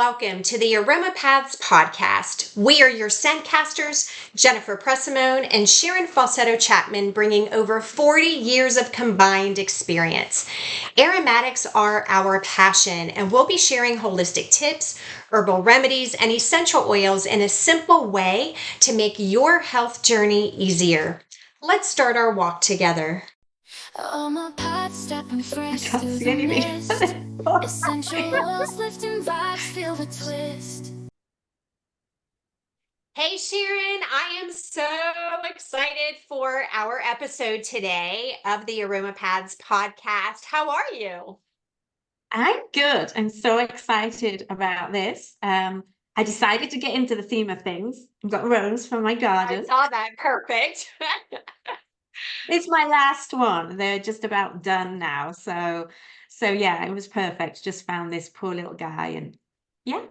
Welcome to the Aroma Paths podcast. We are your scentcasters, Jennifer Pressimone and Sharon Falsetto Chapman, bringing over 40 years of combined experience. Aromatics are our passion, and we'll be sharing holistic tips, herbal remedies, and essential oils in a simple way to make your health journey easier. Let's start our walk together. My path stepping fresh Can't through see the anything. mist. Essential oils lifting vibes, feel the twist. Hey Sharon, I am so excited for our episode today of the Aroma Paths podcast. How are you? I'm good. I'm so excited about this. I decided to get into the theme of things. I've got rose from my I garden. saw that. Perfect. It's my last one. They're just about done now. So yeah, it was perfect. Just found this poor little guy and yeah.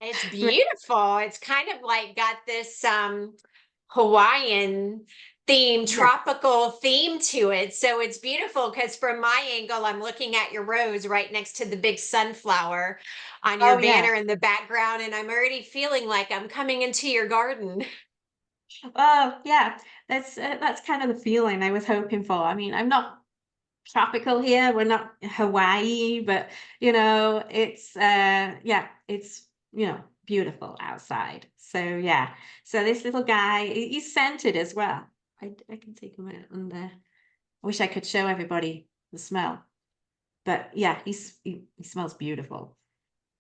It's Re- beautiful. It's kind of like got this Hawaiian theme, Yeah. tropical theme to it. So it's beautiful because from my angle, I'm looking at your rose right next to the big sunflower on your Oh yeah. banner in the background. And I'm already feeling like I'm coming into your garden. Oh yeah. That's kind of the feeling I was hoping for. I mean, I'm not tropical here. We're not Hawaii, but it's beautiful outside. So yeah. So this little guy, he's scented as well. I can take him out and I wish I could show everybody the smell. But yeah, he smells beautiful.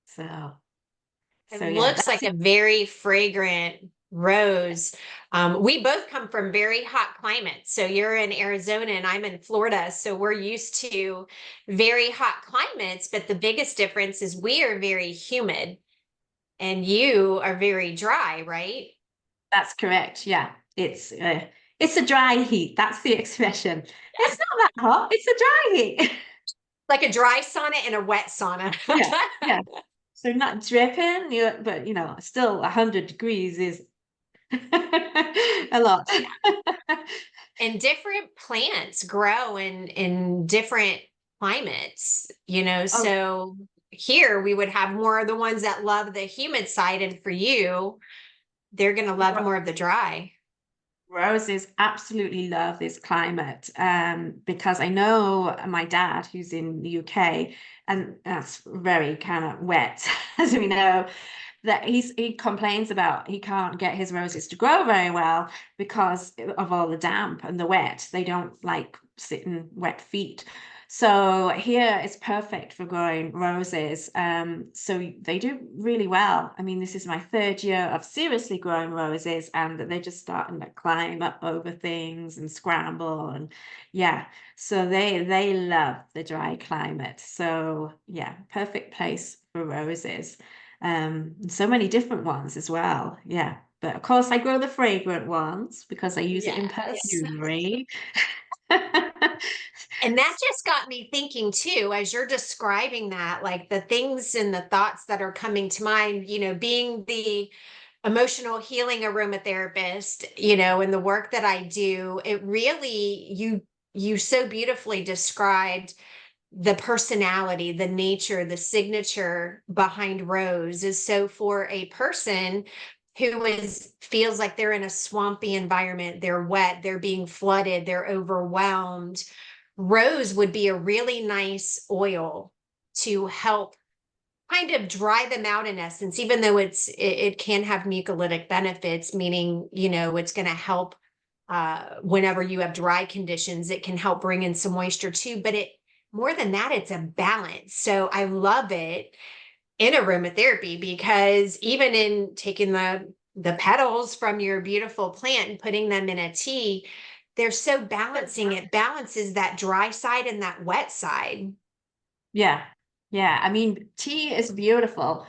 So It so yeah, looks that's like it. a very fragrant rose. We both come from very hot climates. So you're in Arizona and I'm in Florida. So we're used to very hot climates. But the biggest difference is we are very humid and you are very dry, right? That's correct. Yeah. It's a dry heat. That's the expression. It's not that hot. It's a dry heat. Like a dry sauna and a wet sauna. Yeah, yeah. So not dripping, but still 100 degrees is a lot. And different plants grow in different climates, Oh, so here we would have more of the ones that love the humid side, and for you they're going to love ro- more of the dry. roses absolutely love this climate because I know my dad, who's in the UK, and that's very kind of wet, as we know, that he complains about he can't get his roses to grow very well because of all the damp and the wet. They don't like sit in wet feet. So here it's perfect for growing roses. So they do really well. I mean, this is my third year of seriously growing roses, and they're just starting to climb up over things and scramble, and yeah. So they love the dry climate. So yeah, perfect place for roses. So many different ones as well. Yeah. But of course, I grow the fragrant ones because I use it in Yes. perfumery. And that just got me thinking too, as you're describing that, like the things and the thoughts that are coming to mind, being the emotional healing aromatherapist, and the work that I do, it really, you so beautifully described the personality, the nature, the signature behind Rose is so for a person who is feels like they're in a swampy environment, they're wet, they're being flooded, they're overwhelmed. Rose would be a really nice oil to help kind of dry them out in essence, even though it can have mucolytic benefits, meaning, it's going to help whenever you have dry conditions, it can help bring in some moisture too. But it more than that, it's a balance. So I love it in aromatherapy because even in taking the petals from your beautiful plant and putting them in a tea, they're so balancing. It balances that dry side and that wet side. Yeah. Yeah. I mean, tea is beautiful.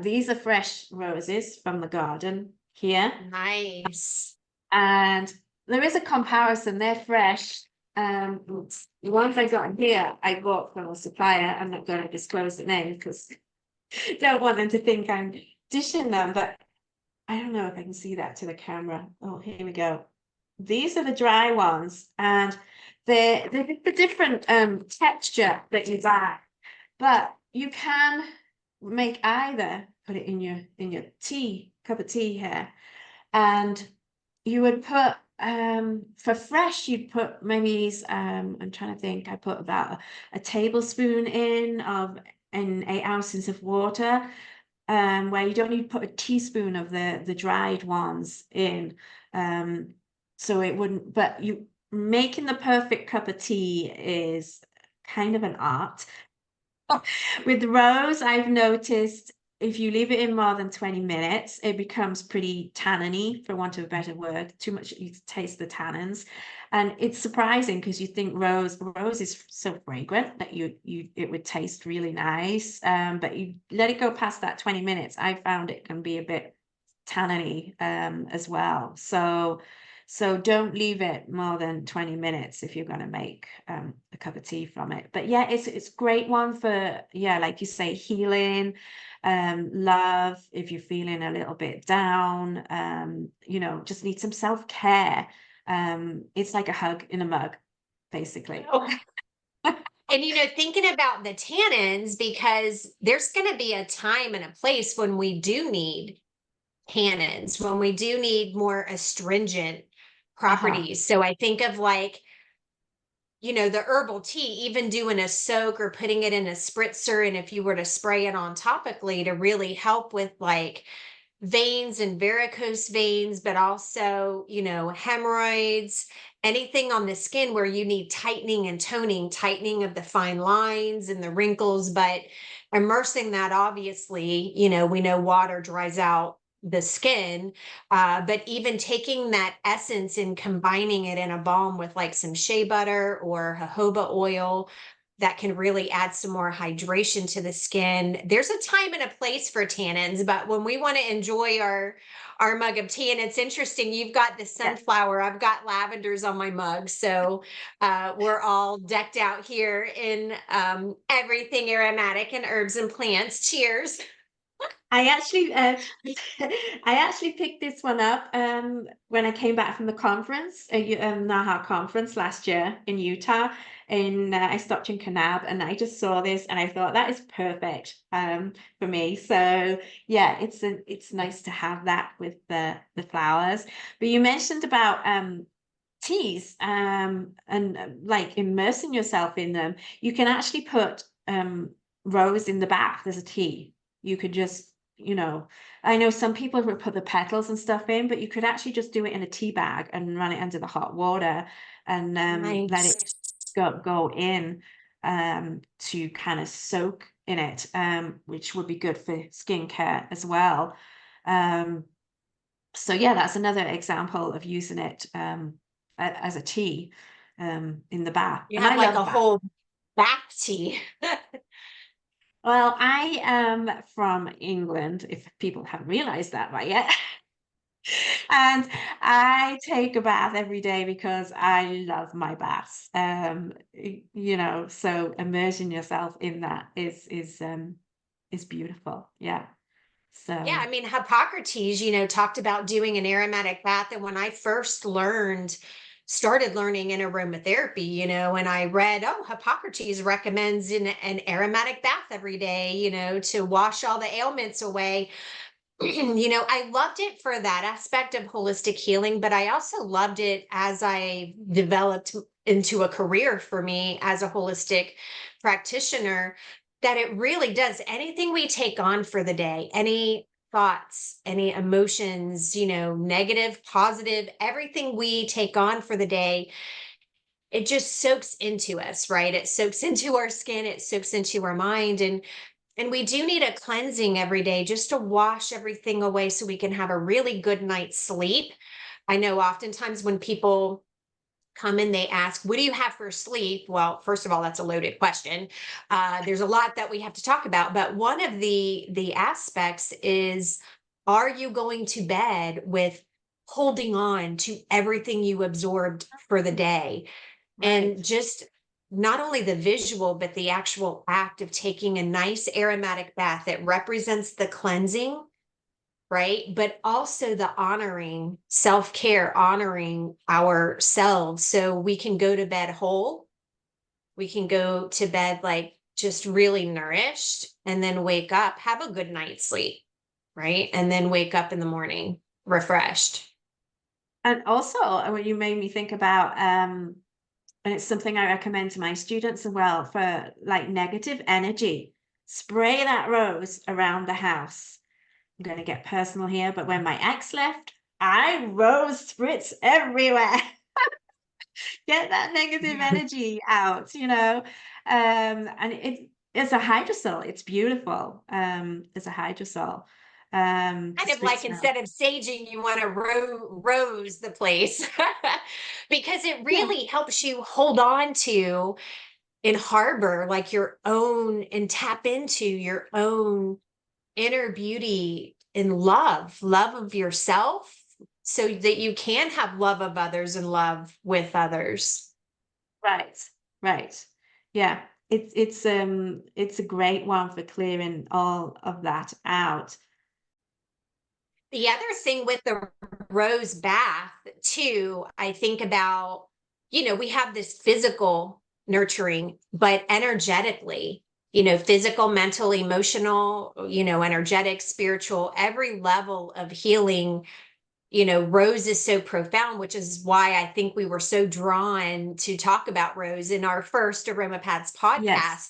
These are fresh roses from the garden here. Nice. And there is a comparison. They're fresh. The ones I got here, I bought from a supplier. I'm not going to disclose the name because I don't want them to think I'm dishing them, but I don't know if I can see that to the camera. Oh, here we go. These are the dry ones, and they're a different texture that you buy, but you can. make either, put it in your tea, cup of tea here, and you would put for fresh, you'd put maybe I'm trying to think, I put about a tablespoon in 8 ounces of water, where you don't need to put a teaspoon of the dried ones in, so it wouldn't, but you making the perfect cup of tea is kind of an art. With rose, I've noticed if you leave it in more than 20 minutes, it becomes pretty tanniny, for want of a better word. Too much, you taste the tannins. And it's surprising because you think rose is so fragrant that it would taste really nice. But you let it go past that 20 minutes, I found it can be a bit tanniny as well. So don't leave it more than 20 minutes if you're going to make a cup of tea from it. But yeah, it's a great one for, yeah, like you say, healing, love, if you're feeling a little bit down, just need some self-care. It's like a hug in a mug, basically. Oh. And thinking about the tannins, because there's going to be a time and a place when we do need tannins, when we do need more astringent Uh-huh. properties. So I think of like, the herbal tea, even doing a soak or putting it in a spritzer. And if you were to spray it on topically to really help with like veins and varicose veins, but also, hemorrhoids, anything on the skin where you need tightening and toning, tightening of the fine lines and the wrinkles, but immersing that, obviously, we know water dries out the skin, but even taking that essence and combining it in a balm with like some shea butter or jojoba oil, that can really add some more hydration to the skin. There's a time and a place for tannins, but when we want to enjoy our mug of tea, and it's interesting, you've got the Yeah. sunflower, I've got lavenders on my mug, so we're all decked out here in everything aromatic and herbs and plants. Cheers. I actually, I actually picked this one up when I came back from the conference, NAHA conference last year in Utah. I stopped in Kanab and I just saw this and I thought that is perfect for me. So yeah, it's nice to have that with the flowers. But you mentioned about teas and like immersing yourself in them. You can actually put rose in the bath as a tea. You could just, I know some people would put the petals and stuff in, but you could actually just do it in a tea bag and run it under the hot water and let Nice. it go in to kind of soak in it, which would be good for skincare as well. So yeah, that's another example of using it as a tea in the bath. You And have I like love a bath. whole bath tea. Well, I am from England, if people haven't realized that right yet. And I take a bath every day because I love my baths. So immersing yourself in that is beautiful. Yeah. Yeah, So I mean, Hippocrates, talked about doing an aromatic bath. And when I first started learning in aromatherapy, and I read, oh, Hippocrates recommends an aromatic bath every day, to wash all the ailments away. I loved it for that aspect of holistic healing, but I also loved it as I developed into a career for me as a holistic practitioner, that it really does anything we take on for the day, any thoughts, any emotions, negative, positive, everything we take on for the day, it just soaks into us, right? It soaks into our skin, it soaks into our mind. And we do need a cleansing every day just to wash everything away so we can have a really good night's sleep. I know oftentimes when people come in, they ask, what do you have for sleep? Well, first of all, that's a loaded question. There's a lot that we have to talk about, but one of the aspects is, are you going to bed with holding on to everything you absorbed for the day? right. And just not only the visual, but the actual act of taking a nice aromatic bath that represents the cleansing, right? But also the honoring, self care, honoring ourselves. So we can go to bed whole. We can go to bed like just really nourished, and then wake up, have a good night's sleep, right? And then wake up in the morning refreshed. And also, what you made me think about, and it's something I recommend to my students as well, for like negative energy, spray that rose around the house. I'm going to get personal here, but when my ex left, I rose spritz everywhere. Get that negative Mhm. energy out, and it's a hydrosol. It's beautiful. It's a hydrosol. Kind of Spritz like smell. instead of saging, you want to rose the place because it Yeah. really helps you hold on to and harbor like your own and tap into your own inner beauty and love of yourself so that you can have love of others and love with others. Right, right. Yeah. It's a great one for clearing all of that out. The other thing with the rose bath too, I think about, we have this physical nurturing, but energetically, physical, mental, emotional, energetic, spiritual, every level of healing. Rose is so profound, which is why I think we were so drawn to talk about Rose in our first Aroma Paths Yes.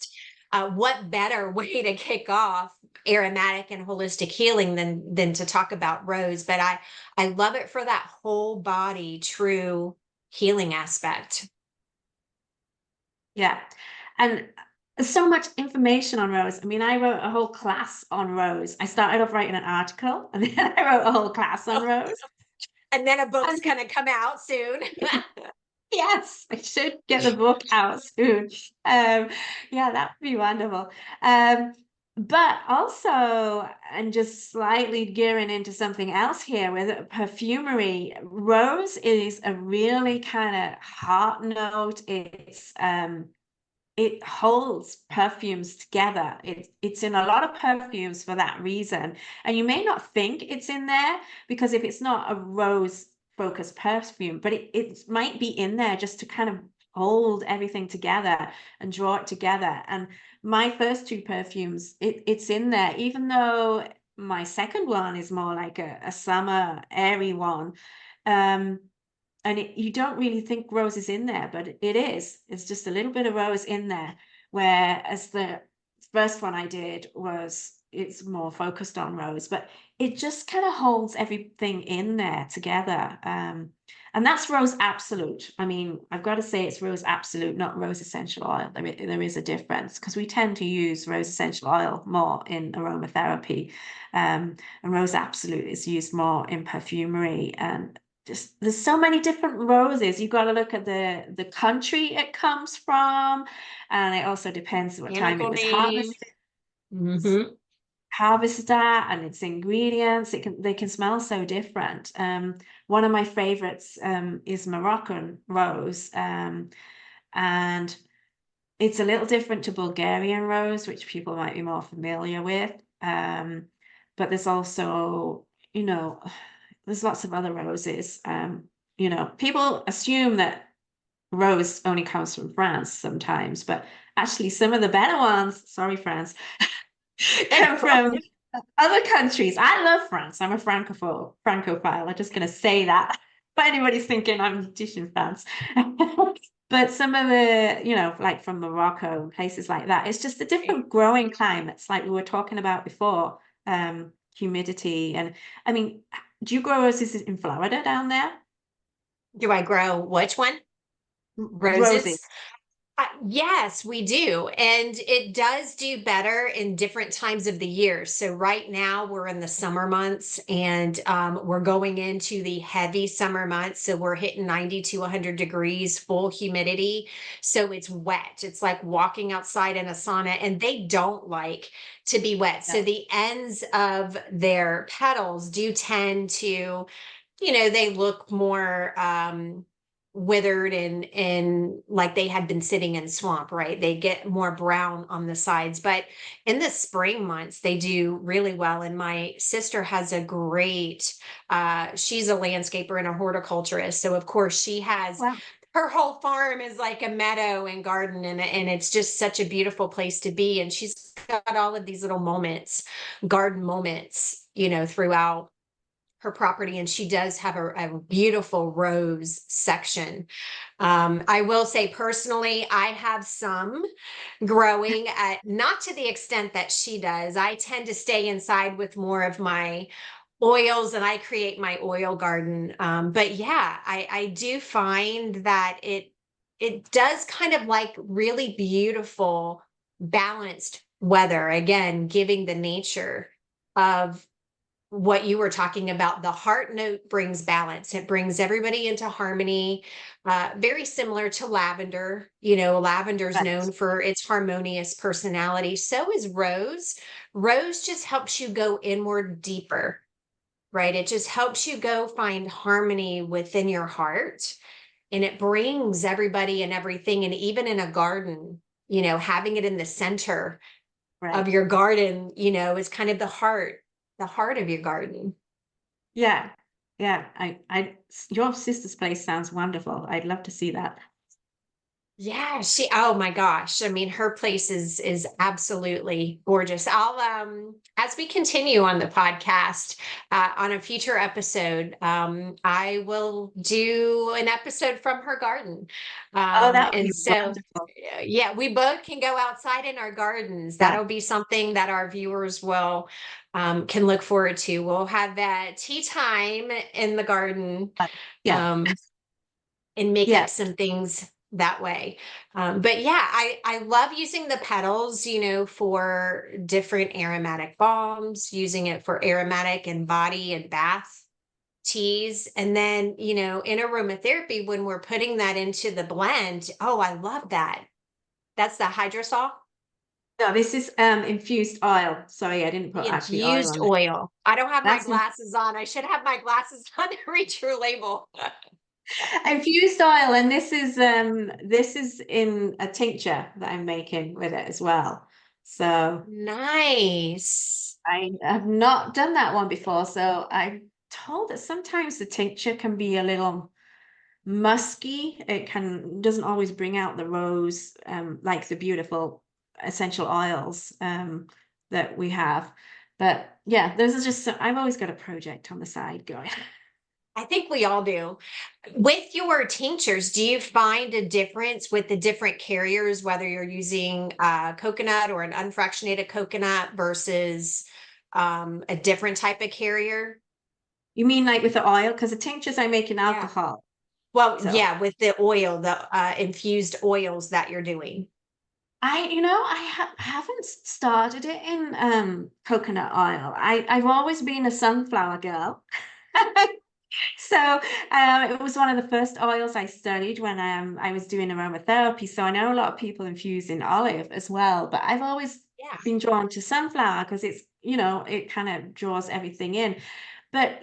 podcast. What better way to kick off aromatic and holistic healing than to talk about Rose? But I love it for that whole body true healing aspect. Yeah. And so much information on rose. I mean, I wrote a whole class on rose. I started off writing an article and then I wrote a whole class on rose. And then a book's And going to come out soon. yes, I should get the book out soon. Um, yeah, that would be wonderful. Um, but also, and just slightly gearing into something else here with perfumery, rose is a really kind of heart note. It holds perfumes together. It's in a lot of perfumes for that reason. And you may not think it's in there because if it's not a rose focused perfume, but it might be in there just to kind of hold everything together and draw it together. And my first two perfumes, it's in there, even though my second one is more like a summer airy one. Um, and you don't really think rose is in there, but it is. It's just a little bit of rose in there. Whereas the first one I did it's more focused on rose, but it just kind of holds everything in there together. And that's rose absolute. I mean, I've got to say it's rose absolute, not rose essential oil. There is a difference because we tend to use rose essential oil more in aromatherapy. And rose absolute is used more in perfumery, and just there's so many different roses. You've got to look at the country it comes from, and it also depends what time it Chemical was name. Hmm. harvested at and its ingredients. They can smell so different. One of my favorites is Moroccan rose, and it's a little different to Bulgarian rose, which people might be more familiar with. But there's also, you know, there's lots of other roses. People assume that rose only comes from France sometimes, but actually some of the better ones, sorry, France, come from other countries. I love France. I'm a francophile. I'm just going to say that. But anybody's thinking I'm dishing France. But some of the, like from Morocco and places like that, it's just a different growing climates, like we were talking about before, humidity. And I mean, do you grow roses in Florida down there? Do I grow which one? Roses? Roses. Yes, we do. And it does do better in different times of the year. So right now we're in the summer months and we're going into the heavy summer months. So we're hitting 90 to 100 degrees, full humidity. So it's wet. It's like walking outside in a sauna, and they don't like to be wet. So No. the ends of their petals do tend to, they look more withered and like they had been sitting in swamp, right? They get more brown on the sides. But in the spring months they do really well. And my sister has a great she's a landscaper and a horticulturist, so of course she has Wow. her whole farm is like a meadow and garden, and it's just such a beautiful place to be. And she's got all of these little moments, garden moments, throughout her property, and she does have a beautiful rose section. I will say personally, I have some growing at not to the extent that she does. I tend to stay inside with more of my oils, and I create my oil garden. But yeah, I do find that it does kind of like really beautiful, balanced weather. Again, giving the nature of what you were talking about. The heart note brings balance. It brings everybody into harmony. Very similar to lavender. Lavender's Right. known for its harmonious personality. So is rose. Rose just helps you go inward deeper, right? It just helps you go find harmony within your heart. And it brings everybody and everything. And even in a garden, having it in the center of Right. your garden, is kind of the heart of your garden. Yeah. Yeah. Your sister's place sounds wonderful. I'd love to see that. Yeah, oh my gosh. I mean, her place is absolutely gorgeous. I'll as we continue on the podcast, on a future episode, I will do an episode from her garden. Oh, that would And be so wonderful. yeah, we both can go outside in our gardens. Yeah. That'll be something that our viewers will can look forward to. We'll have that tea time in the garden. Yeah. Um, and make Yeah. up some things that way. But yeah, I love using the petals, for different aromatic balms, using it for aromatic and body and bath teas. And then, in aromatherapy, when we're putting that into the blend, oh, I love that. That's the hydrosol, No, this is infused oil. Sorry, I didn't put the actually oil infused on it. oil. I don't have my That's glasses on. I should have my glasses on to read your label. infused oil, and this is in a tincture that I'm making with it as well. So Nice. I have not done that one before. So I'm told that sometimes the tincture can be a little musky. It doesn't always bring out the rose, like the beautiful essential oils that we have. But yeah, those are just I've always got a project on the side going. I think we all do. With your tinctures, do you find a difference with the different carriers, whether you're using coconut or an unfractionated coconut versus a different type of carrier? You mean like with the oil? Because the tinctures I make in Yeah. alcohol. Well, So yeah, with the oil, the infused oils that you're doing. I haven't started it in coconut oil. I've always been a sunflower girl. So it was one of the first oils I studied when I was doing aromatherapy. So I know a lot of people infuse in olive as well, but I've always Yeah, been drawn to sunflower because it kind of draws everything in. But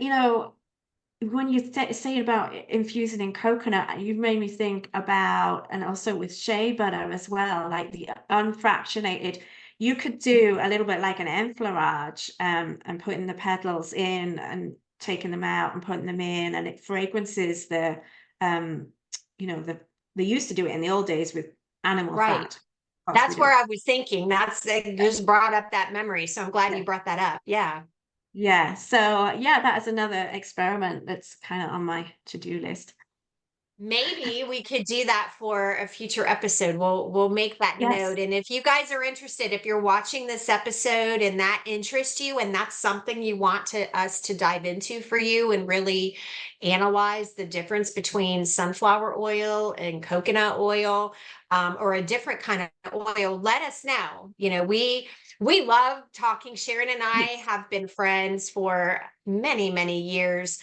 when you say about infusing in coconut, you've made me think about, and also with shea butter as well, like the unfractionated. You could do a little bit like an enfleurage, and putting the petals in and taking them out and putting them in, and it fragrances um, they used to do it in the old days with animal right. fat. Of course, we That's where don't. I was thinking. It just brought up that memory. So I'm glad Yeah. you brought that up. Yeah. Yeah. So yeah, that is another experiment that's kind of on my to-do list. Maybe we could do that for a future episode. We'll make that Yes. note. And if you guys are interested, if you're watching this episode and that interests you and that's something you want us to dive into for you and really analyze the difference between sunflower oil and coconut oil, or a different kind of oil, let us know. We love talking. Sharon and I Yes. have been friends for many, many years.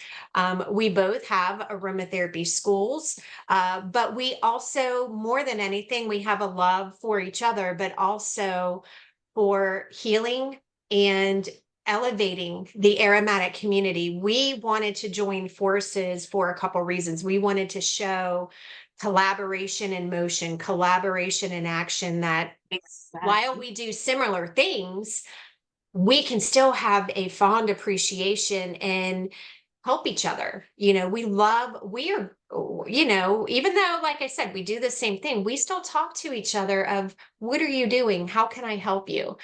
We both have aromatherapy schools, but we also, more than anything, we have a love for each other, but also for healing and elevating the aromatic community. We wanted to join forces for a couple reasons. We wanted to show collaboration in motion, collaboration in action, that while Exactly. we do similar things, we can still have a fond appreciation and help each other. We are, even though, like I said, we do the same thing, we still talk to each other of, what are you doing? How can I help you?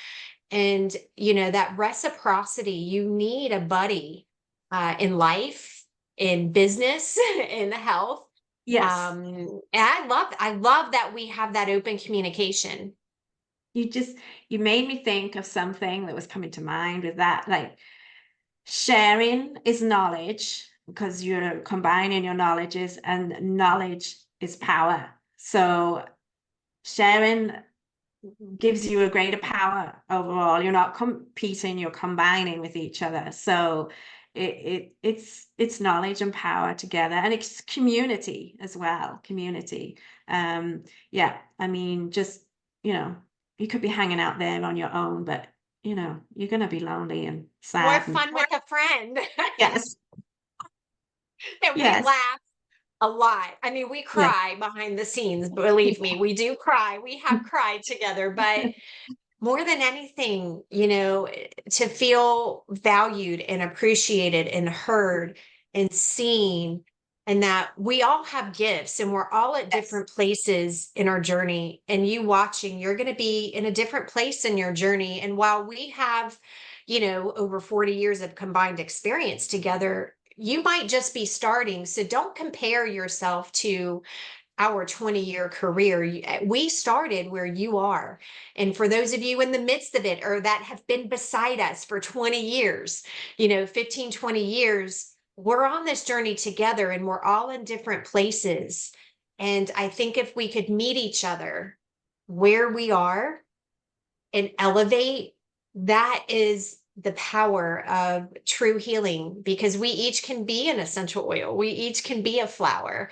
And, that reciprocity, you need a buddy in life, in business, in health. Yes. And I love that we have that open communication. You made me think of something that was coming to mind with that. Like, sharing is knowledge because you're combining your knowledges, and knowledge is power. So sharing gives you a greater power overall. You're not competing, you're combining with each other. So it's knowledge and power together, and it's community as well. Community. Yeah, I mean, just, you could be hanging out there on your own, but you're gonna be lonely and More sad and fun with a friend. yes, And we yes, laugh a lot. I mean, we yeah. cry behind the scenes, believe me, we do cry. We have cried together, but more than anything, to feel valued and appreciated and heard and seen, and that we all have gifts and we're all at Yes. different places in our journey. And you watching, you're going to be in a different place in your journey. And while we have, over 40 years of combined experience together, you might just be starting. So don't compare yourself to our 20-year career. We started where you are. And for those of you in the midst of it, or that have been beside us for 20 years, 15, 20 years, we're on this journey together and we're all in different places. And I think if we could meet each other where we are and elevate, that is the power of true healing, because we each can be an essential oil. We each can be a flower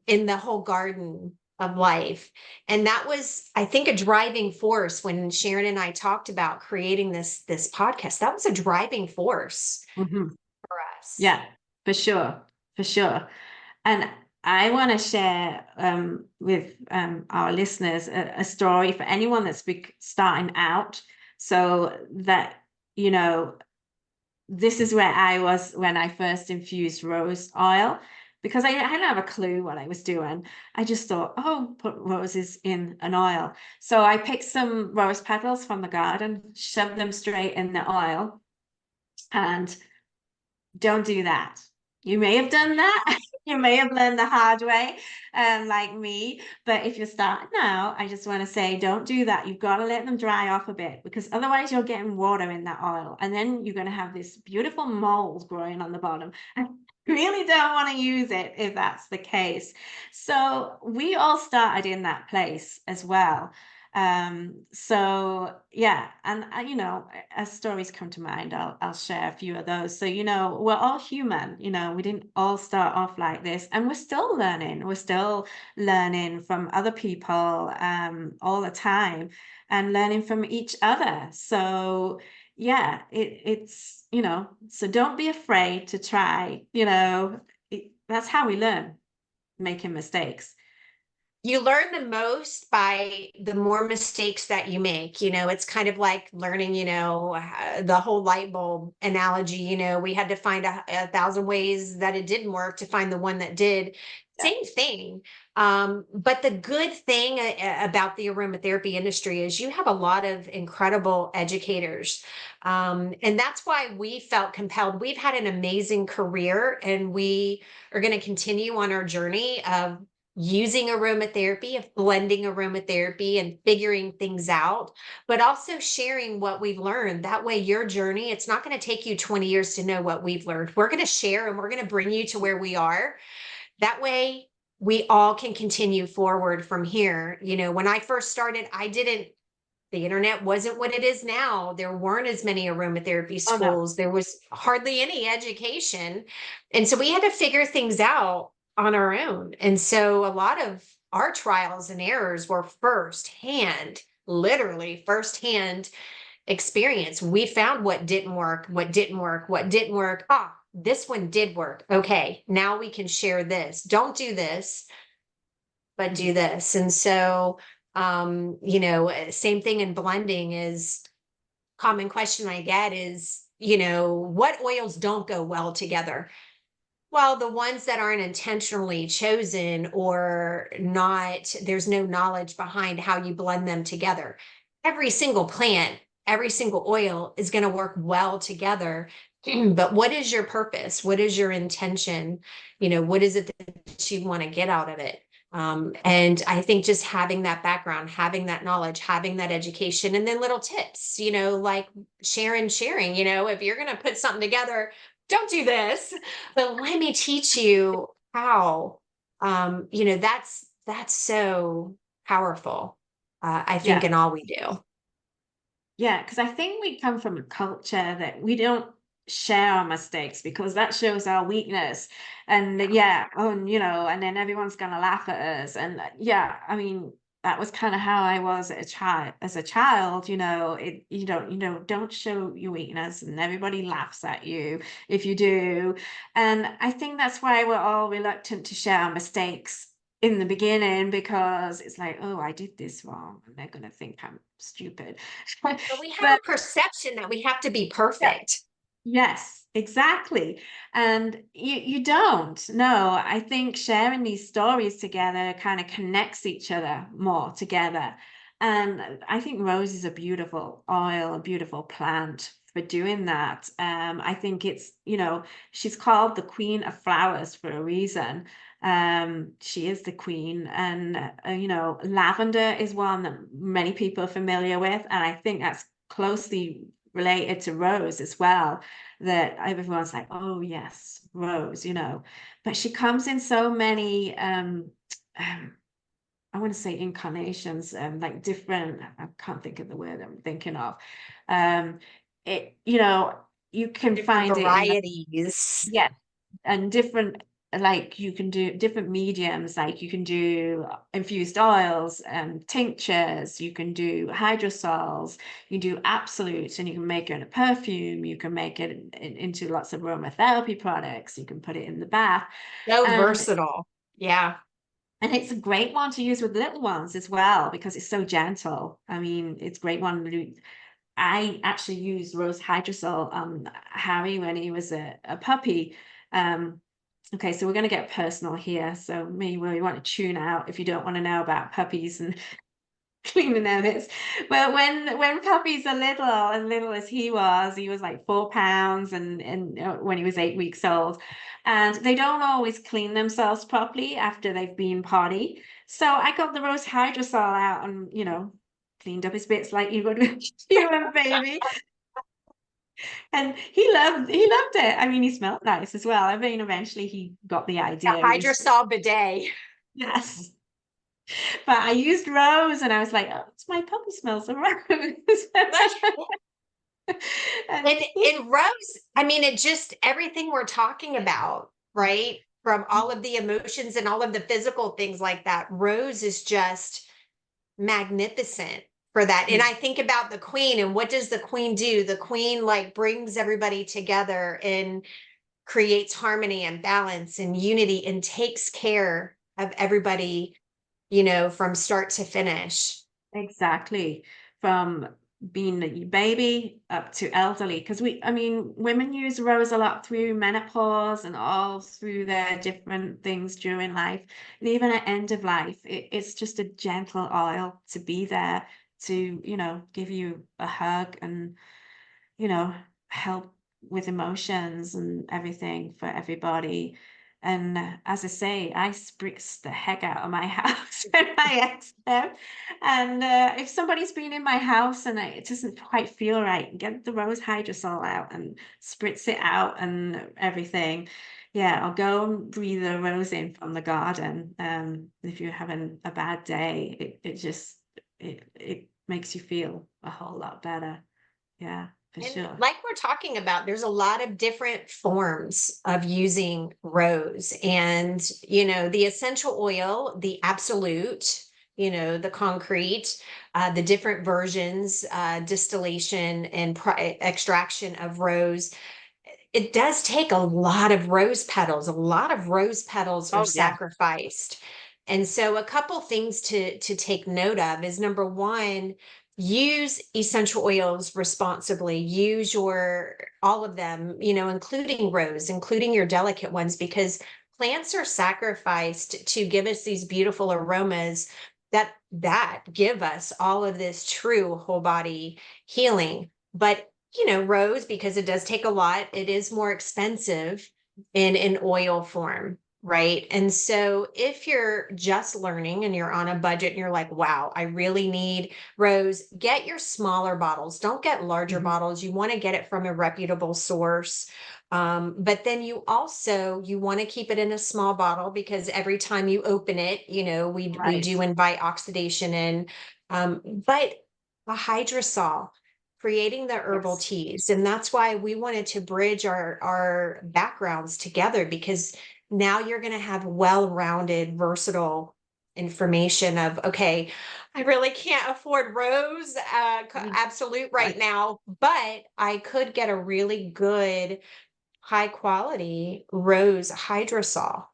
in the whole garden of life. And that was, I think, a driving force when Sharon and I talked about creating this podcast. That was a driving force Hmm. for us. Yeah, for sure, for sure. And I want to share with our listeners a story for anyone that's starting out, so that, you know, this is where I was when I first infused rose oil, because I didn't have a clue what I was doing. I just thought, oh, put roses in an oil. So I picked some rose petals from the garden, shoved them straight in the oil, and don't do that. You may have done that. You may have learned the hard way, like me. But if you're starting now, I just want to say, don't do that. You've got to let them dry off a bit, because otherwise you're getting water in that oil. And then you're going to have this beautiful mold growing on the bottom. I really don't want to use it if that's the case. So we all started in that place as well. So yeah, and as stories come to mind, I'll share a few of those. So, we're all human. We didn't all start off like this, and we're still learning. We're still learning from other people all the time, and learning from each other. So yeah, it's so don't be afraid to try. That's how we learn, making mistakes. You learn the most by the more mistakes that you make. It's kind of like learning, the whole light bulb analogy. We had to find a thousand ways that it didn't work to find the one that did. Yeah. Same thing. But the good thing about the aromatherapy industry is you have a lot of incredible educators. And that's why we felt compelled. We've had an amazing career, and we are going to continue on our journey of using aromatherapy, of blending aromatherapy and figuring things out, but also sharing what we've learned. That way, your journey, it's not going to take you 20 years to know what we've learned. We're going to share and we're going to bring you to where we are. That way, we all can continue forward from here. When I first started, the internet wasn't what it is now. There weren't as many aromatherapy Oh no. schools. There was hardly any education. And so we had to figure things out on our own. And so a lot of our trials and errors were firsthand, literally firsthand experience. We found what didn't work, what didn't work, what didn't work. Ah, this one did work. Okay, now we can share this. Don't do this, but do this. And so, same thing in blending is common question I get is, you know, what oils don't go well together? Well, the ones that aren't intentionally chosen or not, there's no knowledge behind how you blend them together. Every single plant, every single oil is going to work well together. But what is your purpose? What is your intention? You know, what is it that you want to get out of it? And I think just having that background, having that knowledge, having that education, and then little tips, you know, like sharing, you know, if you're going to put something together, don't do this, but let me teach you how. You know, that's so powerful. I think Yeah. in all we do. Yeah, because I think we come from a culture that we don't share our mistakes because that shows our weakness. And Yeah. yeah, oh, and then everyone's gonna laugh at us. And yeah, I mean, that was kind of how I was as a child, don't show your weakness and everybody laughs at you if you do. And I think that's why we're all reluctant to share our mistakes in the beginning because it's like, oh, I did this wrong, and they're gonna think I'm stupid. But we have But a perception that we have to be yeah, perfect. yes, exactly. And you don't. No, I think sharing these stories together kind of connects each other more together. And I think rose is a beautiful oil, a beautiful plant for doing that. I think she's called the queen of flowers for a reason. She is the queen, and lavender is one that many people are familiar with, and I think that's closely related to rose as well, that everyone's like, oh yes, rose, but she comes in so many um I want to say incarnations, like different, I can't think of the word I'm thinking of. um it you can Different find it in the, varieties. yeah, and different, like you can do different mediums, like you can do infused oils and tinctures, you can do hydrosols, you can do absolutes, and you can make it in a perfume, you can make it into lots of aromatherapy products, you can put it in the bath. So and versatile. Yeah. and it's a great one to use with little ones as well because it's so gentle. I mean, it's great one to, I actually used rose hydrosol on Harry when he was a puppy. Um, okay, so we're going to get personal here. So maybe we want to tune out if you don't want to know about puppies and cleaning them. But when puppies are little, as little as he was like 4 pounds, and when he was 8 weeks old, and they don't always clean themselves properly after they've been potty. So I got the rose hydrosol out and cleaned up his bits like you would with human baby. And he loved it. I mean, he smelled nice as well. I mean, eventually he got the The idea. He was, hydrosol bidet. yes. But I used rose and I was like, oh, it's my puppy smells of rose. And And rose, I mean, it just everything we're talking about, right? From all of the emotions and all of the physical things like that, rose is just magnificent for that. And I think about the queen, and what does the queen do? The queen like brings everybody together and creates harmony and balance and unity and takes care of everybody, you know, from start to finish. exactly, from being a baby up to elderly, because I mean, women use rose a lot through menopause and all through their different things during life, and even at end of life. It's just a gentle oil to be there to, give you a hug and, help with emotions and everything for everybody. And as I say, I spritz the heck out of my house when I ex them. And if somebody's been in my house and it doesn't quite feel right, get the rose hydrosol out and spritz it out and everything. Yeah, I'll go and breathe the rose in from the garden. If you're having a bad day, it makes you feel a whole lot better. Yeah, for And sure. like we're talking about, there's a lot of different forms of using rose. And, you know, the essential oil, the absolute, you know, the concrete, the different versions, distillation and extraction of rose. It does take a lot of rose petals. A lot of rose petals are Oh, yeah. sacrificed. And so a couple things to take note of is number one, use essential oils responsibly, use your all of them, including rose, including your delicate ones, because plants are sacrificed to give us these beautiful aromas that give us all of this true whole body healing. But rose, because it does take a lot, it is more expensive in an oil form. Right. And so if you're just learning and you're on a budget and you're like, wow, I really need rose, get your smaller bottles. Don't get larger Mhm. bottles. You want to get it from a reputable source. But then you want to keep it in a small bottle, because every time you open it, we Right. do invite oxidation in. But a hydrosol, creating the herbal Yes. teas. And that's why we wanted to bridge our backgrounds together, because now you're going to have well-rounded, versatile information of, okay, I really can't afford rose Mhm. absolute right Right. now, but I could get a really good high quality rose hydrosol.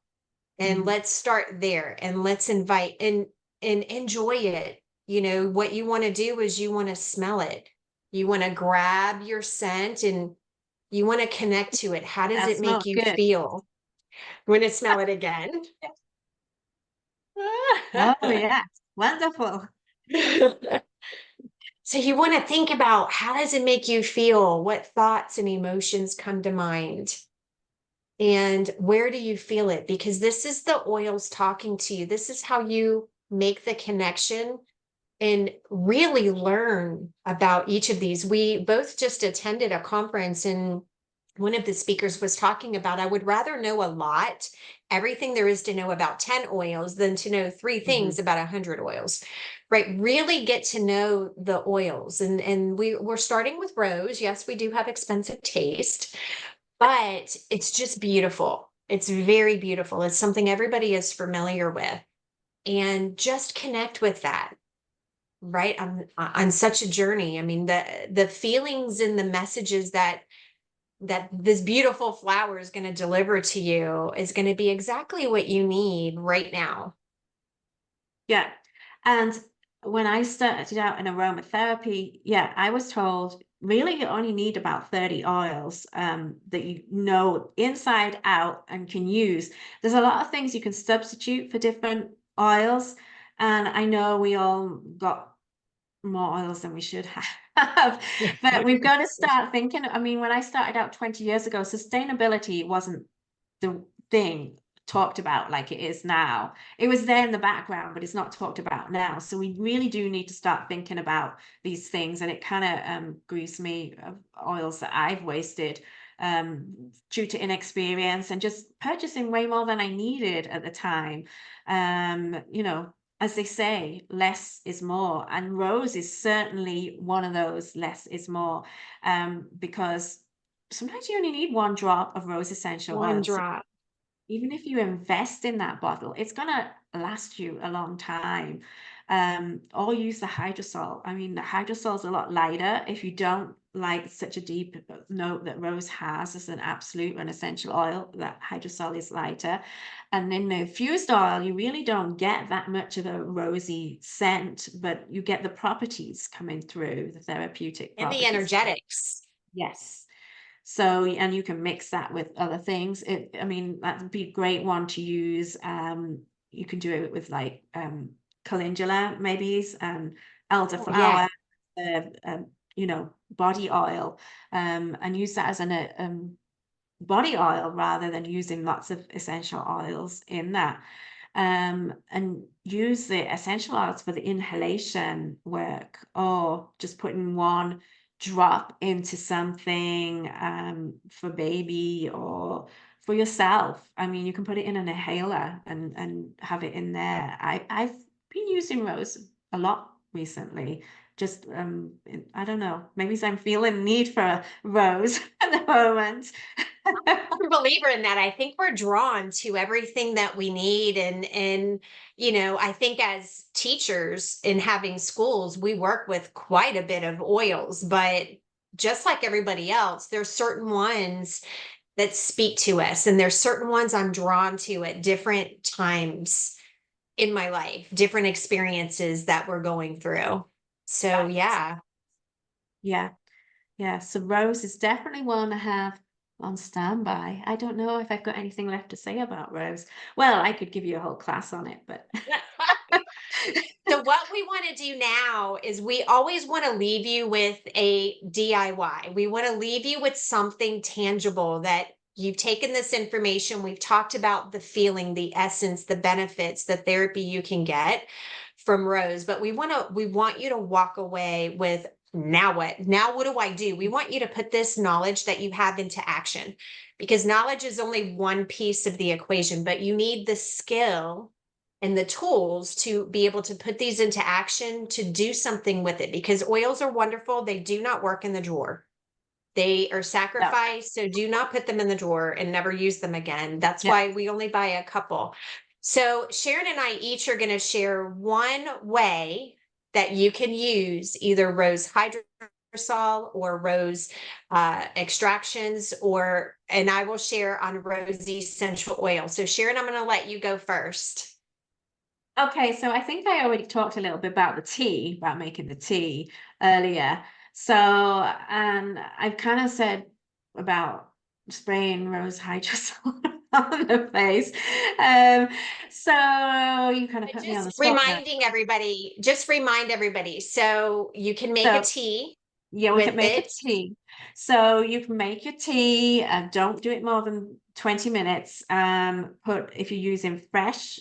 And Mhm. let's start there, and let's invite and enjoy it. What you want to do is you want to smell it. You want to grab your scent and you want to connect to it. How does That it make smells you good. feel? You want to smell it again? Oh, yeah. Wonderful. So you want to think about, how does it make you feel? What thoughts and emotions come to mind? And where do you feel it? Because this is the oils talking to you. This is how you make the connection and really learn about each of these. We both just attended a conference, and one of the speakers was talking about, I would rather know a lot, everything there is to know about 10 oils, than to know three things Mhm. about 100 oils. Right? Really get to know the oils. And we're starting with rose. Yes, we do have expensive taste, but it's just beautiful. It's very beautiful. It's something everybody is familiar with. And just connect with that, right? On such a journey. I mean, the feelings and the messages that this beautiful flower is going to deliver to you is going to be exactly what you need right now. Yeah. And when I started out in aromatherapy, yeah, I was told really you only need about 30 oils that you know inside out and can use. There's a lot of things you can substitute for different oils. And I know we all got more oils than we should have. But we've got to start thinking. I mean, when I started out 20 years ago, sustainability wasn't the thing talked about like it is now. It was there in the background, but it's not talked about now. So we really do need to start thinking about these things. And it kind of grieves me of oils that I've wasted due to inexperience and just purchasing way more than I needed at the time. As they say, less is more. And rose is certainly one of those less is more, because sometimes you only need one drop of rose essential One oil. So drop. even if you invest in that bottle, it's gonna last you a long time. Or use the hydrosol. I mean, the hydrosol is a lot lighter. If you don't like such a deep note that rose has as an absolute and essential oil, that hydrosol is lighter. And in the infused oil, you really don't get that much of a rosy scent, but you get the properties coming through, the therapeutic And the properties. energetics. Yes. So, and you can mix that with other things. I mean, that would be a great one to use. You can do it with like calendula, maybe, and Oh, yeah. elderflower, body oil, and use that as an body oil rather than using lots of essential oils in that. And use the essential oils for the inhalation work, or just putting one drop into something for baby or for yourself. I mean, you can put it in an inhaler and have it in there. I've been using rose a lot recently. Just I don't know, maybe I'm feeling the need for a rose at the moment. I'm a believer in that. I think we're drawn to everything that we need. And I think as teachers in having schools, we work with quite a bit of oils, but just like everybody else, there's certain ones that speak to us, and there's certain ones I'm drawn to at different times in my life, different experiences that we're going through. So yeah. Yeah. Yeah. So rose is definitely one to have on standby. I don't know if I've got anything left to say about rose. Well, I could give you a whole class on it, but So what we want to do now is we always want to leave you with a DIY. We want to leave you with something tangible that you've taken this information. We've talked about the feeling, the essence, the benefits, the therapy you can get from Rose, but we want you to walk away with now what? Now what do I do? We want you to put this knowledge that you have into action because knowledge is only one piece of the equation, but you need the skill and the tools to be able to put these into action to do something with it because oils are wonderful. They do not work in the drawer. They are no. sacrificed. So do not put them in the drawer and never use them again. That's Yeah. why we only buy a couple. So Sharon and I each are going to share one way that you can use either rose hydrosol or rose extractions and I will share on rose essential oil. So Sharon, I'm going to let you go first. Okay, so I think I already talked a little bit about the tea, about making the tea earlier. So, and I've kind of said about spraying rose hydrosol on the face. Um, so you kind of put me on the spot now. Just remind everybody. So you can make a So tea yeah, we with can make a it. tea. So you can make your tea and don't do it more than 20 minutes. Put if you're using fresh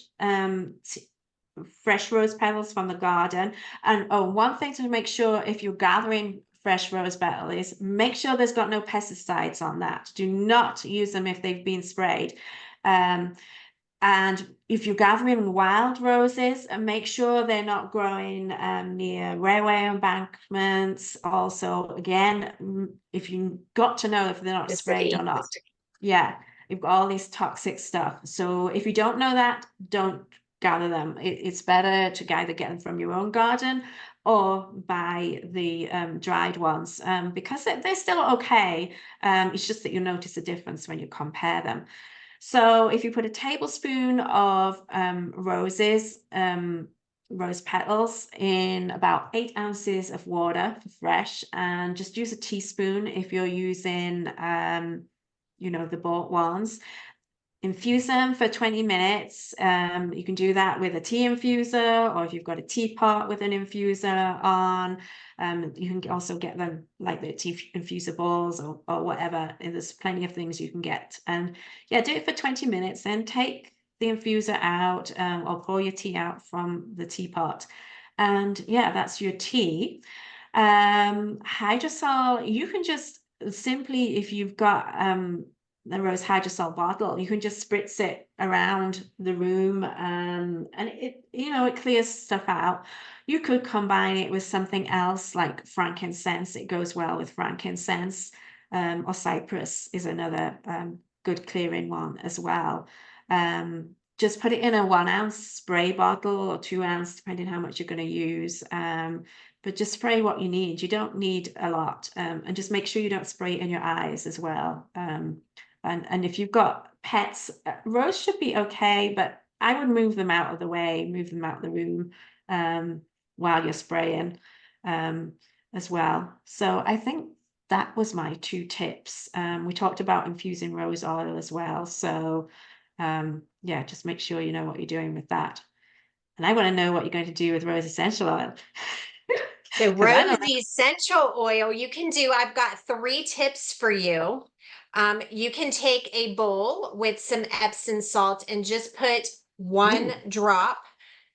rose petals from the garden. And oh, one thing to make sure if you're gathering fresh rose petal is make sure there's got no pesticides on that. Do not use them if they've been sprayed. Um, and if you're gathering wild roses, make sure they're not growing near railway embankments. Also, again, if you got to know if they're not The sprayed or sticky. not. Yeah, you've got all this toxic stuff. So if you don't know that, don't gather them. It's better to either get them from your own garden or buy the dried ones because they're still okay. It's just that you notice a difference when you compare them. So if you put a tablespoon of rose petals in about 8 ounces of water for fresh, and just use a teaspoon if you're using, the bought ones. Infuse them for 20 minutes. You can do that with a tea infuser, or if you've got a teapot with an infuser on. You can also get them like the tea infuser balls or whatever. And there's plenty of things you can get. And yeah, do it for 20 minutes, then take the infuser out or pour your tea out from the teapot. And yeah, that's your tea. Hydrosol, you can just simply, if you've got the rose hydrosol bottle, you can just spritz it around the room and it clears stuff out. You could combine it with something else like frankincense. It goes well with frankincense, or cypress is another good clearing one as well. Just put it in a 1 ounce spray bottle or 2 ounce, depending how much you're going to use. But just spray what you need. You don't need a lot. And just make sure you don't spray it in your eyes as well. And if you've got pets, rose should be okay, but I would move them out of the way, move them out of the room while you're spraying as well. So I think that was my 2 tips. We talked about infusing rose oil as well. So yeah, just make sure you know what you're doing with that. And I want to know what you're going to do with rose essential oil. So Because I don't rose essential oil, I've got 3 tips for you. You can take a bowl with some Epsom salt and just put one know. drop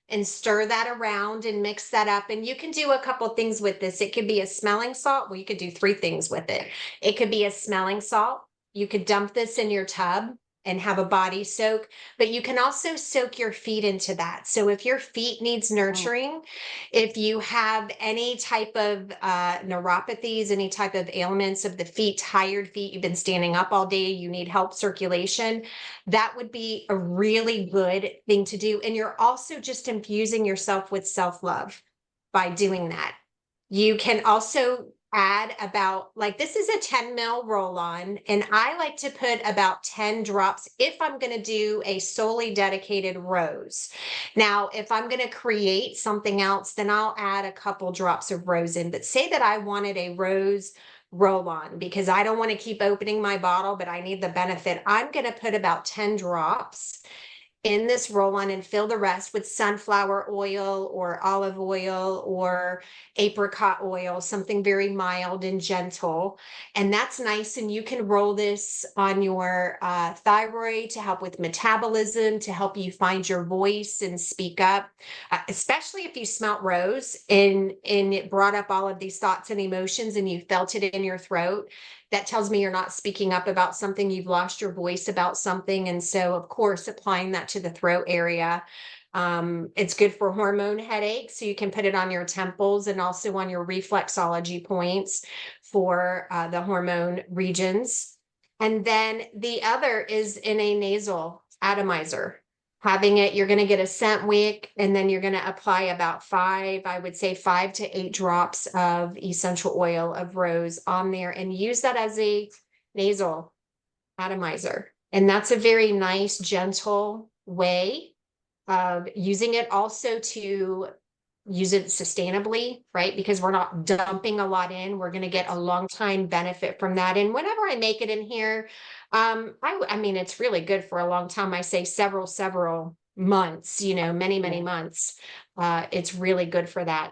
and stir that around and mix that up. And you can do a couple things with this. It could be a smelling salt. Well, you could do 3 things with it. It could be a smelling salt. You could dump this in your tub and have a body soak, but you can also soak your feet into that. So if your feet needs Oh, nurturing, if you have any type of neuropathies, any type of ailments of the feet, tired feet, you've been standing up all day, you need help circulation, that would be a really good thing to do. And you're also just infusing yourself with self-love by doing that. You can also add about, like, this is a 10 ml roll on, and I like to put about 10 drops if I'm going to do a solely dedicated rose. Now, if I'm going to create something else, then I'll add a couple drops of rose in. But say that I wanted a rose roll on because I don't want to keep opening my bottle, but I need the benefit. I'm going to put about 10 drops in this roll on and fill the rest with sunflower oil or olive oil or apricot oil, something very mild and gentle. And that's nice. And you can roll this on your thyroid to help with metabolism, to help you find your voice and speak up, especially if you smelt rose and it brought up all of these thoughts and emotions and you felt it in your throat. That tells me you're not speaking up about something, you've lost your voice about something. And so, of course, applying that to the throat area. It's good for hormone headaches. So you can put it on your temples and also on your reflexology points for the hormone regions. And then the other is in a nasal atomizer. Having it, you're going to get a scent wick, and then you're going to apply about I would say 5 to 8 drops of essential oil of rose on there and use that as a nasal atomizer. And that's a very nice, gentle way of using it, also to use it sustainably, right? Because we're not dumping a lot in. We're going to get a long time benefit from that. And whenever I make it in here, I mean, it's really good for a long time. I say several months, many months. It's really good for that.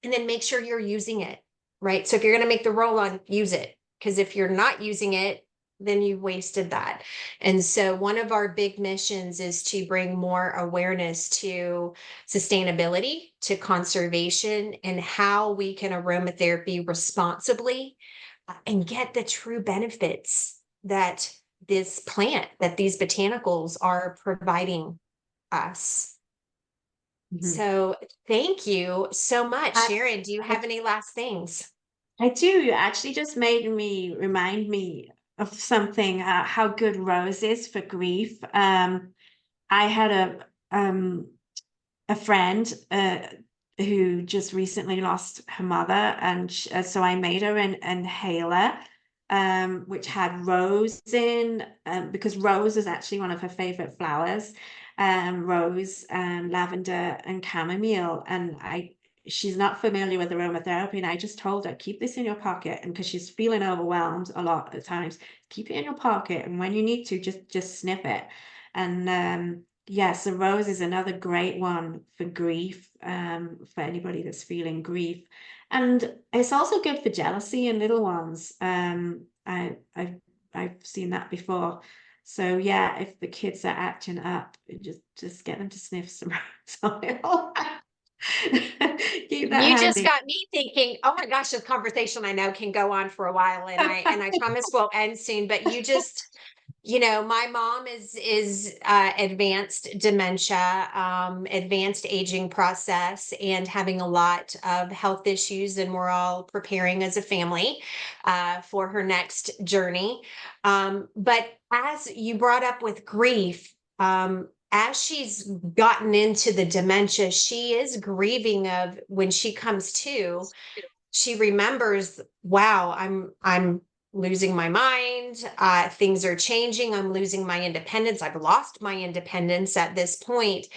And then make sure you're using it, right? So if you're going to make the roll on, use it. Because if you're not using it, then you wasted that. And so one of our big missions is to bring more awareness to sustainability, to conservation, and how we can aromatherapy responsibly and get the true benefits that this plant, that these botanicals are providing us. So thank you so much. Sharon, do you have any last things? I do. You actually just remind me of something, how good rose is for grief. I had a friend who just recently lost her mother, and so I made her an inhaler, which had rose in, because rose is actually one of her favorite flowers, rose and lavender and chamomile. And she's not familiar with aromatherapy, and I just told her, keep this in your pocket, and because she's feeling overwhelmed a lot of times, keep it in your pocket, and when you need to, just sniff it. And yes, the rose is another great one for grief, for anybody that's feeling grief. And it's also good for jealousy in little ones. I've seen that before. So yeah, if the kids are acting up, just get them to sniff some rose oil. Keep that You just handy. got me thinking, oh my gosh, this conversation I know can go on for a while, and I promise we'll end soon, but you just, my mom is advanced dementia, advanced aging process, and having a lot of health issues, and we're all preparing as a family for her next journey. But as you brought up with grief, as she's gotten into the dementia, she is grieving of when she comes to, she remembers, wow, I'm losing my mind. Things are changing. I'm losing my independence. I've lost my independence at this point.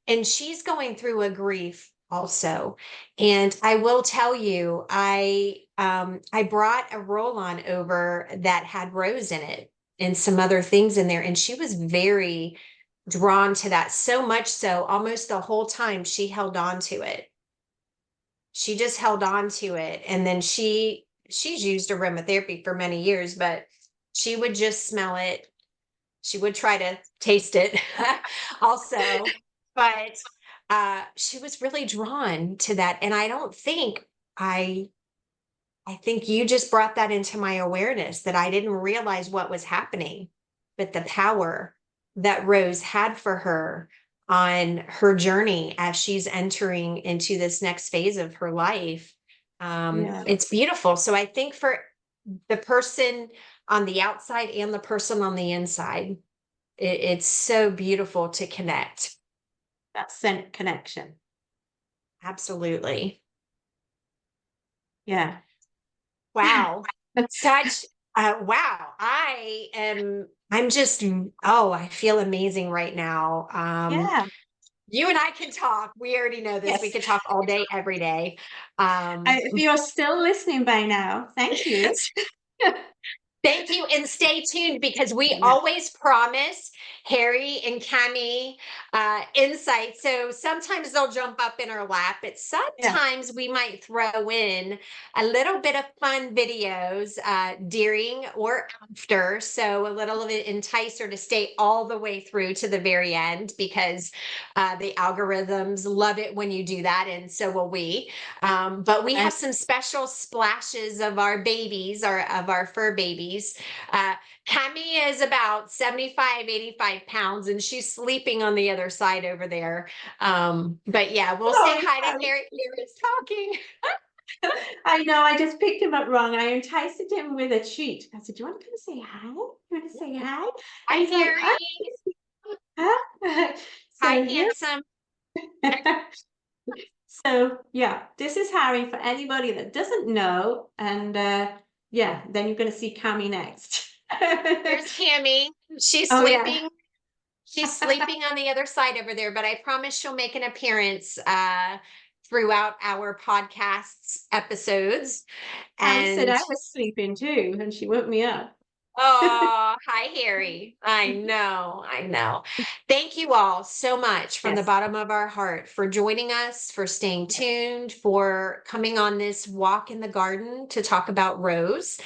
And she's going through a grief also. And I will tell you, I brought a roll-on over that had rose in it and some other things in there. And she was very drawn to that, so much so almost the whole time she held on to it. She just held on to it. And then she's used aromatherapy for many years, but she would just smell it. She would try to taste it also, but she was really drawn to that. And I don't think I think you just brought that into my awareness, that I didn't realize what was happening, but the power that Rose had for her on her journey as she's entering into this next phase of her life. Yeah. It's beautiful. So I think for the person on the outside and the person on the inside, it's so beautiful to connect. That scent connection. Absolutely. Yeah. Wow. Such wow. I'm just oh, I feel amazing right now. Yeah. You and I can talk. We already know this. We Yes. could talk all day, every day. Um, If you're still listening by now, thank you. Thank you, and stay tuned because we Yeah. always promise Harry and Cami insights. So sometimes they'll jump up in our lap, but Yeah. sometimes we might throw in a little bit of fun videos during or after. So a little bit enticer to stay all the way through to the very end because the algorithms love it when you do that, and so will we. But we have some special splashes of our babies, of our fur babies. Uh, Cami is about 75, 85 pounds, and she's sleeping on the other side over there. But yeah, we'll say Sorry, hi to Harry. Harry. Harry's talking. I know, I just picked him up wrong. I enticed him with a treat. I said, "Do you want to come say hi? You want to say hi?" And Hi, he's like, Harry. huh? Hi, So yeah. handsome. So yeah, this is Harry for anybody that doesn't know. And yeah, then you're going to see Cami next. There's Cami. She's Oh yeah. sleeping. She's sleeping on the other side over there, but I promise she'll make an appearance throughout our podcast's episodes. Cami said And I was sleeping too, and she woke me up. oh, hi, Harry. I know, I know. Thank you all so much from the Yes. bottom of our heart for joining us, for staying tuned, for coming on this walk in the garden to talk about Rose.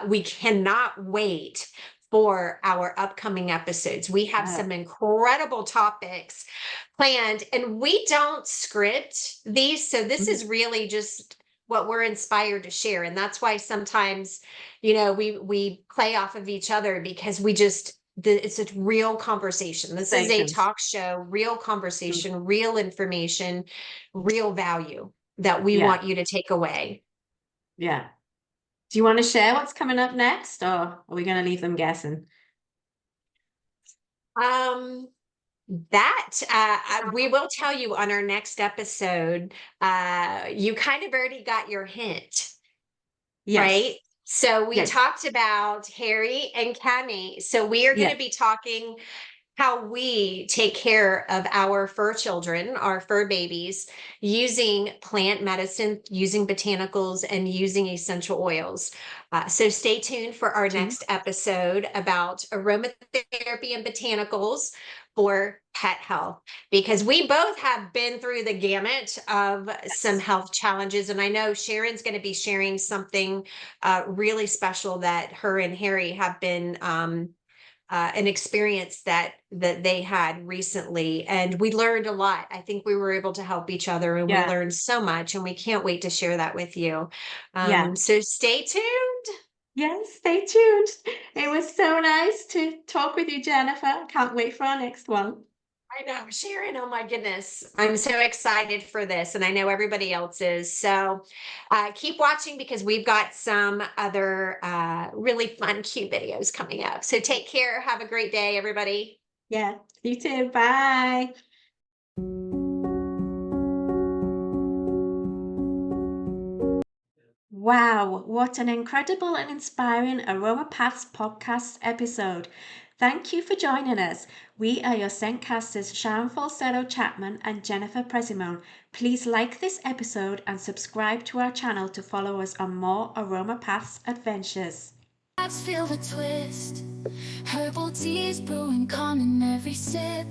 We cannot wait for our upcoming episodes. We have Uh, some incredible topics planned, and we don't script these. So this mhm. is really just what we're inspired to share. And that's why sometimes we play off of each other because it's a real conversation. This is a Conversations. talk show, real Mm. conversation, real information, real value that we Yeah. want you to take away. Yeah. Do you want to share what's coming up next, or are we going to leave them guessing? um we will tell you on our next episode. You kind of already got your hint, right? Yes. So we Yes. talked about Harry and Cami. So we are going to Yes. be talking how we take care of our fur children, our fur babies, using plant medicine, using botanicals, and using essential oils. So stay tuned for our Two. next episode about aromatherapy and botanicals for pet health, because we both have been through the gamut of some Yes. health challenges. And I know Sharon's going to be sharing something really special that her and Harry have been an experience that they had recently, and we learned a lot. I think we were able to help each other, and we Yeah. learned so much, and we can't wait to share that with you. Yeah. So stay tuned. Yes. Stay tuned. It was so nice to talk with you, Jennifer. Can't wait for our next one. I know, Sharon. Oh my goodness. I'm so excited for this, and I know everybody else is. So keep watching because we've got some other really fun, cute videos coming up. So take care. Have a great day, everybody. Yeah. You too. Bye. Wow, what an incredible and inspiring Aroma Paths podcast episode. Thank you for joining us. We are your Scentcasters Sharon Falsetto Chapman and Jennifer Presimone. Please like this episode and subscribe to our channel to follow us on more Aroma Paths adventures. Vibes feel the twist. Herbal teas brewing calm in every sip.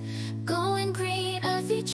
Going green, earthy